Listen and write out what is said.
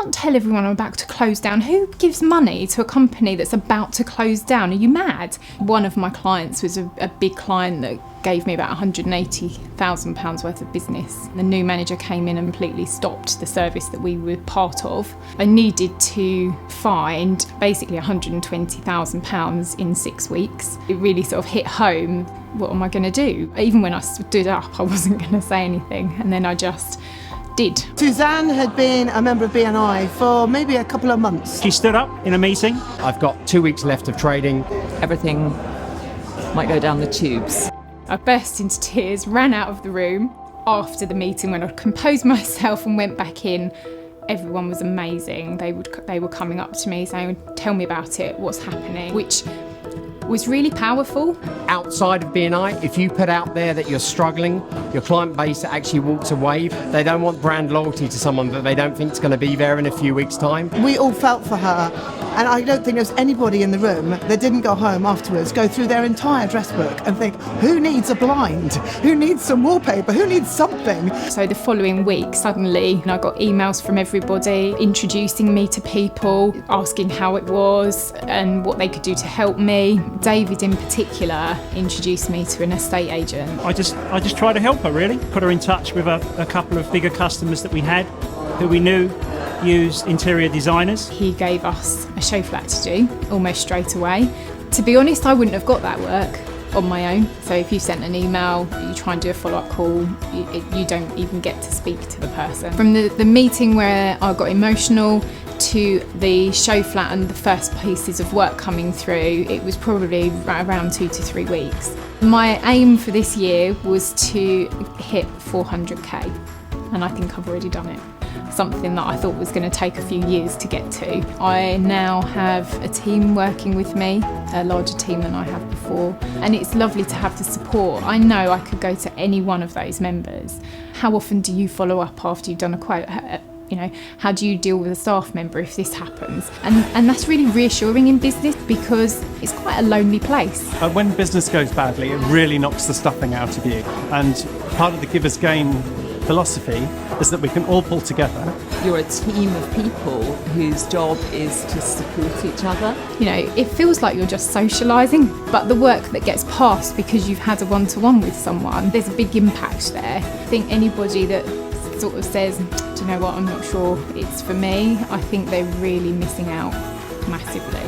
can't tell everyone I'm about to close down. Who gives money to a company that's about to close down? Are you mad? One of my clients was a big client that gave me about £180,000 worth of business. The new manager came in and completely stopped the service that we were part of. I needed to find basically £120,000 in 6 weeks. It really sort of hit home. What am I going to do? Even when I stood up, I wasn't going to say anything, and then I just did. Suzanne had been a member of BNI for maybe a couple of months. She stood up in a meeting. I've got 2 weeks left of trading. Everything might go down the tubes. I burst into tears, ran out of the room after the meeting when I'd composed myself and went back in. Everyone was amazing. They were coming up to me saying, tell me about it, what's happening, which was really powerful. Outside of BNI, if you put out there that you're struggling, your client base actually walks away. They don't want brand loyalty to someone that they don't think is going to be there in a few weeks' time. We all felt for her, and I don't think there's anybody in the room that didn't go home afterwards, go through their entire dress book and think, who needs a blind? Who needs some wallpaper? Who needs something? So the following week, suddenly, I got emails from everybody introducing me to people, asking how it was and what they could do to help me. David in particular introduced me to an estate agent. I just tried to help her, really. Put her in touch with a couple of bigger customers that we had, who we knew used interior designers. He gave us a show flat to do almost straight away. To be honest, I wouldn't have got that work on my own. So if you sent an email, you try and do a follow-up call, you don't even get to speak to the person. From the meeting where I got emotional to the show flat and the first pieces of work coming through, it was probably around 2 to 3 weeks. My aim for this year was to hit 400k, and I think I've already done it. Something that I thought was going to take a few years to get to. I now have a team working with me, a larger team than I have before, and it's lovely to have the support. I know I could go to any one of those members. How often do you follow up after you've done a quote? You know, how do you deal with a staff member if this happens? And that's really reassuring in business because it's quite a lonely place. When business goes badly, it really knocks the stuffing out of you. And part of the give as gain philosophy is that we can all pull together. You're a team of people whose job is to support each other. You know, it feels like you're just socialising, but the work that gets passed because you've had a one-to-one with someone, there's a big impact there. I think anybody that sort of says, do you know what, I'm not sure it's for me, I think they're really missing out massively.